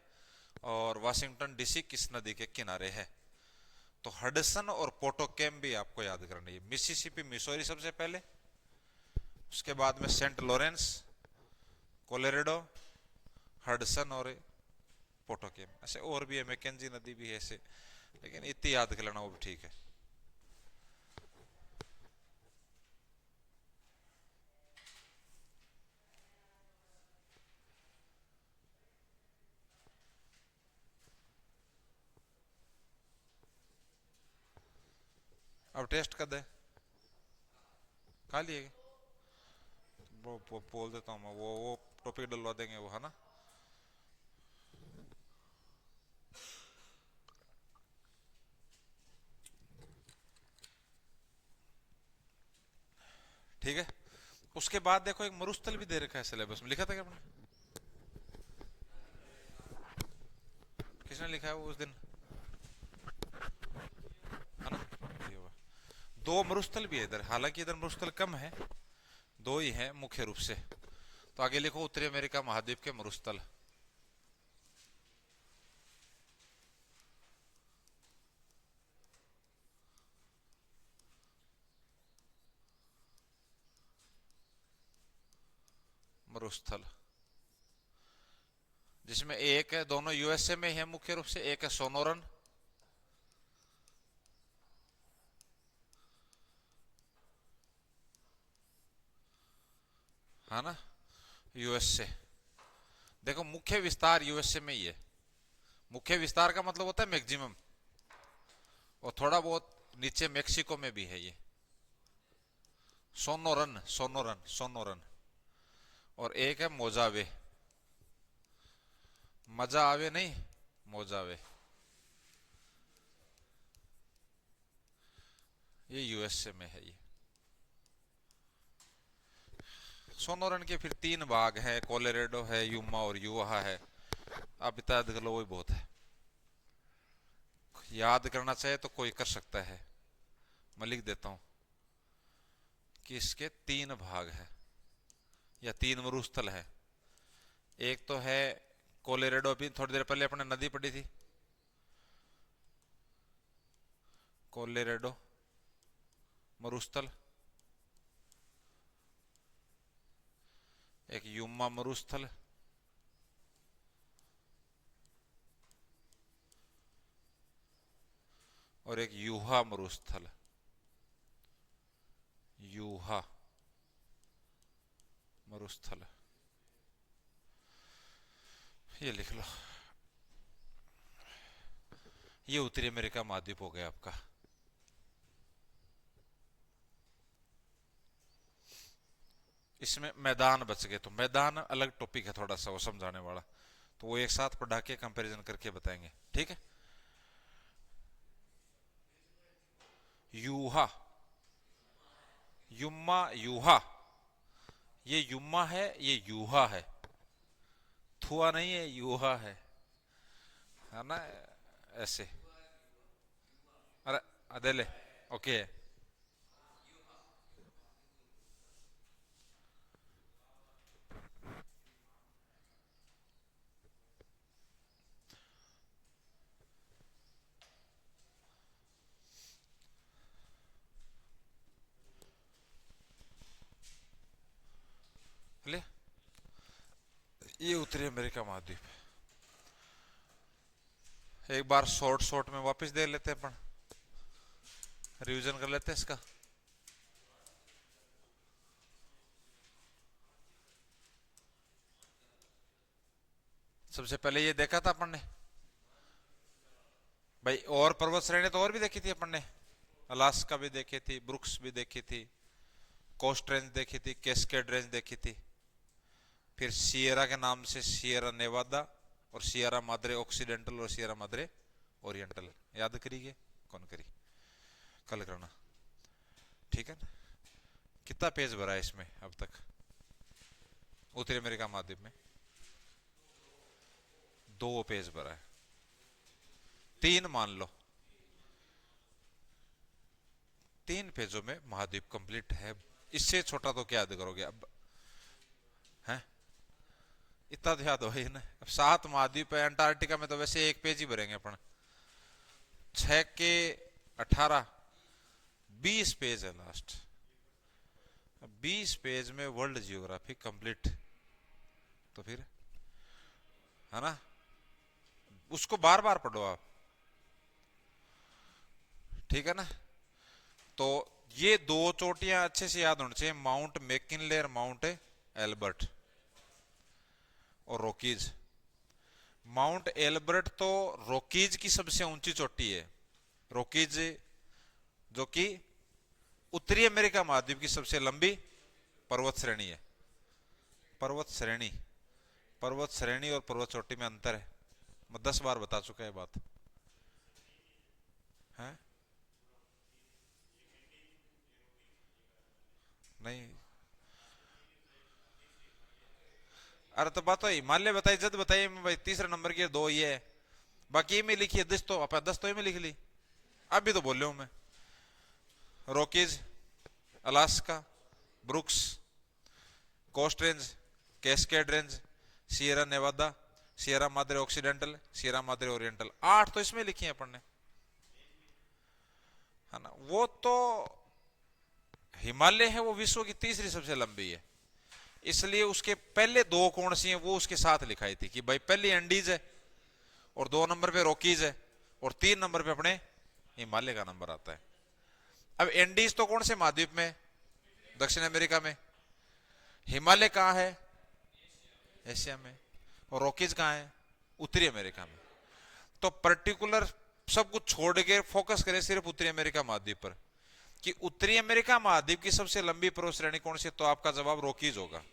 और वाशिंगटन डीसी किस नदी के किनारे है। तो हडसन और पोटोकेम भी आपको याद करनी है। मिसिसिपी मिसौरी सबसे पहले, उसके बाद में सेंट लॉरेंस, कोलोराडो, हडसन और पोटोकेम। ऐसे और भी है, मैकेंजी नदी भी है ऐसे, लेकिन इतनी याद कर लेना वो भी ठीक है। अब टेस्ट कर दे, खा लिए वो बोल देता हूँ मैं, वो टॉपिक डलवा देंगे वो, है ना। ठीक है। उसके बाद देखो एक मरुस्थल भी दे रखा है सिलेबस में, लिखा था क्या आपने? किसने लिखा है वो उस दिन, है ना? ये हुआ। दो मरुस्थल भी है इधर, हालांकि इधर मरुस्थल कम है, दो ही है मुख्य रूप से। तो आगे लिखो उत्तरी अमेरिका महाद्वीप के मरुस्थल। मरुस्थल जिसमें एक है, दोनों यूएसए में है मुख्य रूप से, एक है सोनोरन, है ना, यूएसए। देखो मुख्य विस्तार यूएसए में ही है। मुख्य विस्तार का मतलब होता है मैक्सिमम, और थोड़ा बहुत नीचे मेक्सिको में भी है ये। Sonoran, Sonoran, Sonoran. और एक है मोजावे, मजा आवे नहीं, मोजावे। ये यूएसए में है ये। सोनोरन के फिर तीन भाग हैं, कोलोराडो है, यूमा और यूहा है। आप इतना याद कर लो वही बहुत है। याद करना चाहे तो कोई कर सकता है, मैं लिख देता हूं कि इसके तीन भाग है या तीन मरुस्थल है। एक तो है कोलोराडो, अभी थोड़ी देर पहले अपने नदी पड़ी थी, कोलोराडो मरुस्थल। एक यूमा मरुस्थल, और एक यूहा मरुस्थल। यूहा मरुस्थल, ये लिख लो। ये उत्तरी अमेरिका महाद्वीप हो गया आपका। इसमें मैदान बच गए, तो मैदान अलग टॉपिक है थोड़ा सा, वो समझाने वाला, तो वो एक साथ पढ़ा के कंपैरिजन करके बताएंगे, ठीक है। यूहा, युम्मा, यूहा। ये युम्मा है, ये यूहा है, थुआ नहीं है, यूहा है ना, ऐसे। अरे अदेले, ओके। ले, ये उत्तरी अमेरिका महाद्वीप। एक बार शॉर्ट शॉर्ट में वापस दे लेते हैं अपन, रिवीजन कर लेते हैं इसका। सबसे पहले ये देखा था अपन ने भाई, और पर्वत श्रेणी तो और भी देखी थी अपन ने। अलास्का भी देखी थी, ब्रुक्स भी देखी थी, कोस्ट रेंज देखी थी, कैस्केड रेंज देखी थी। फिर सियरा के नाम से सियरा नेवादा, और सियरा माद्रे ऑक्सीडेंटल, और सियरा माद्रे ओरिएंटल। याद करिए, कौन करी, कल करना, ठीक है ना। कितना पेज भरा है इसमें अब तक उत्तरी अमेरिका महाद्वीप में? 2 पेज भरा है, 3 मान लो, 3 पेजों में महाद्वीप कंप्लीट है। इससे छोटा तो क्या याद करोगे अब, है? इतना तो याद हो ही ना। अब 7 महाद्वीप है, अंटार्कटिका में तो वैसे 1 पेज ही भरेंगे अपन। 6 के 18, 20 पेज है लास्ट। 20 पेज में वर्ल्ड जियोग्राफी कंप्लीट, तो फिर, है ना, उसको बार बार पढ़ो आप, ठीक है ना। तो ये 2 चोटियां अच्छे से याद होनी चाहिए, माउंट मैकिनले और माउंट एल्बर्ट और रॉकीज। माउंट एल्बर्ट तो रॉकीज की सबसे ऊंची चोटी है, रॉकीज जो कि उत्तरी अमेरिका महाद्वीप की सबसे लंबी पर्वत श्रेणी है। पर्वत श्रेणी, पर्वत श्रेणी और पर्वत चोटी में अंतर है, मैं 10 बार बता चुका है बात, है नहीं। अरे तो बात तो हिमालय बताई, जद बताइए भाई तीसरे नंबर की दो ये है, बाकी में लिखी है 10, तो अपन 10 तो में लिख ली, अभी तो बोल रहा हूं मैं। Rockies, Alaska, Brooks, Coast Range, Cascade Range, Sierra Nevada, Sierra Madre Occidental, Sierra Madre Oriental, 8 तो इसमें लिखी है अपन ने, है ना। वो तो हिमालय है वो विश्व की तीसरी सबसे लंबी है, इसलिए उसके पहले दो कौन सी हैं वो उसके साथ लिखाई थी कि भाई पहली एंडीज है और 2 नंबर पे रॉकीज है और 3 नंबर पे अपने हिमालय का नंबर आता है। अब एंडीज तो कौन से महाद्वीप में, दक्षिण अमेरिका में। हिमालय कहां है, एशिया में। और रॉकीज कहां है, उत्तरी अमेरिका में। तो पर्टिकुलर सब कुछ छोड़ के फोकस करें सिर्फ उत्तरी अमेरिका महाद्वीप पर, कि उत्तरी अमेरिका महाद्वीप की सबसे लंबी पर्वत श्रेणी कौन सी, तो आपका जवाब रॉकीज होगा,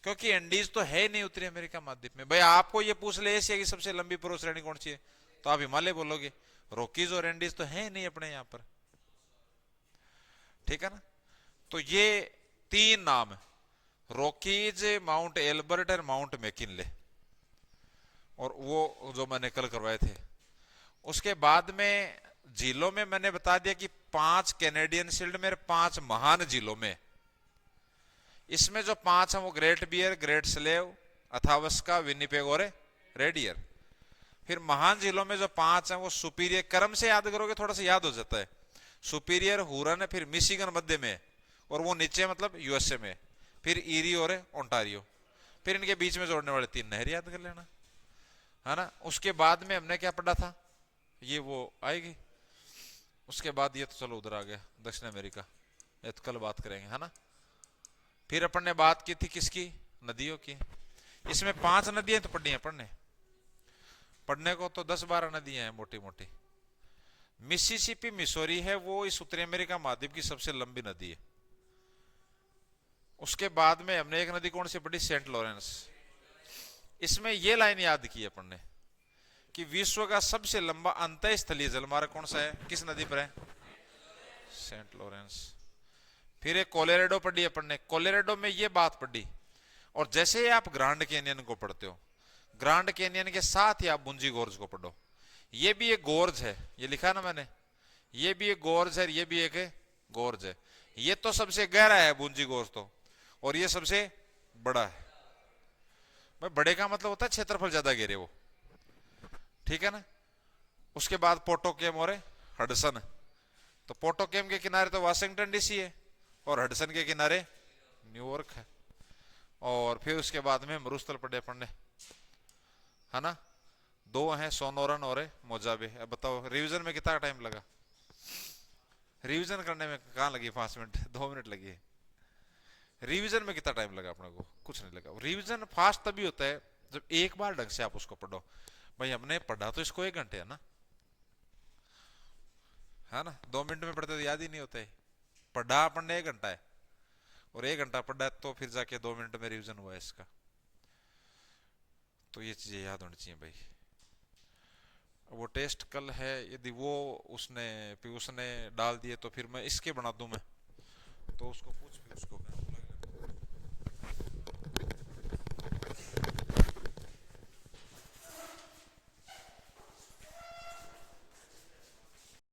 क्योंकि एंडीज तो है नहीं उत्तरी अमेरिका महाद्वीप में। भाई आपको ये पूछ ले एशिया की सबसे लंबी पर्वत श्रेणी कौन सी है, तो आप हिमालय बोलोगे, रॉकीज और एंडीज तो है नहीं अपने यहां पर, ठीक है ना। तो ये 3 नाम, रॉकीज, माउंट एल्बर्ट और माउंट मैकिनले, और वो जो मैंने कल करवाए थे। उसके बाद में झीलों में मैंने बता दिया कि 5 कैनेडियन शील्ड में, 5 महान झीलों में, इसमें जो 5 हैं वो Great Bear, Great Slave, Athabasca, Winnipeg और रेडियर। फिर महान झीलों में जो 5 हैं वो सुपीरियर, क्रम से याद करोगे थोड़ा सा याद हो जाता है, सुपीरियर, हुरन, फिर मिशिगन मध्य में, और वो नीचे मतलब यूएसए में, फिर ईरी और ओंटारियो, फिर इनके बीच में जोड़ने वाले 3 नहर याद कर लेना, है ना। उसके बाद में हमने क्या पढ़ा था, ये वो आएगी। उसके बाद ये तो चलो उधर आ गया दक्षिण अमेरिका, ये तो कल बात करेंगे, है ना। फिर अपन ने बात की थी किसकी, नदियों की। इसमें 5 नदियां तो पढ़नी है पढ़ने को तो 10-12 नदियां हैं मोटी मोटी। मिसिसिपी मिसोरी है वो इस उत्तरी अमेरिका महाद्वीप की सबसे लंबी नदी है। उसके बाद में हमने एक नदी कौन सी पढ़ी, सेंट लॉरेंस। इसमें ये लाइन याद की अपन ने कि विश्व का सबसे लंबा अंतः स्थलीय जलमार्ग कौन सा है, किस नदी पर है, सेंट लॉरेंस। फिर एक कोलोराडो पढ़ी अपन ने, कोलोराडो में ये बात पढ़ी। और जैसे ही आप ग्रांड कैनियन को पढ़ते हो, ग्रांड कैनियन के साथ ही आप बुंजी गोर्ज को पढ़ो। ये भी एक गोर्ज है, ये लिखा ना मैंने, ये भी एक गोर्ज है, ये भी एक गोर्ज है। ये तो सबसे गहरा है बुंजी गोर्ज तो, और ये सबसे बड़ा है। भाई बड़े का मतलब होता है क्षेत्रफल ज्यादा घेरे वो, ठीक है ना। उसके बाद पोटोकेम और हडसन। तो पोटोकेम के किनारे तो वाशिंगटन डीसी है और हडसन के किनारे न्यूयॉर्क है। और फिर उसके बाद में मरुस्थल पढ़े पढ़ने, है ना। 2 हैं, सोनोरन और मोजाबे। अब बताओ रिवीजन में कितना टाइम लगा, रिवीजन करने में कहां लगी 5 मिनट 2 मिनट लगी है। रिवीजन में कितना टाइम लगा अपने को, कुछ नहीं लगा। रिवीजन फास्ट तभी होता है जब एक बार ढंग से आप उसको पढ़ो। भाई हमने पढ़ा तो इसको 1 घंटे है ना 2 मिनट में पढ़ते तो याद ही नहीं होता है। पढ़ा अपन ने 1 घंटा है, और 1 घंटा पढ़ा है तो फिर जाके 2 मिनट में रिवीजन हुआ है इसका। तो ये चीजें याद होनी चाहिए भाई। वो टेस्ट कल है, यदि वो उसने पीयूष ने डाल दिए तो फिर मैं इसके बना दूं मैं, तो उसको पूछ भी उसको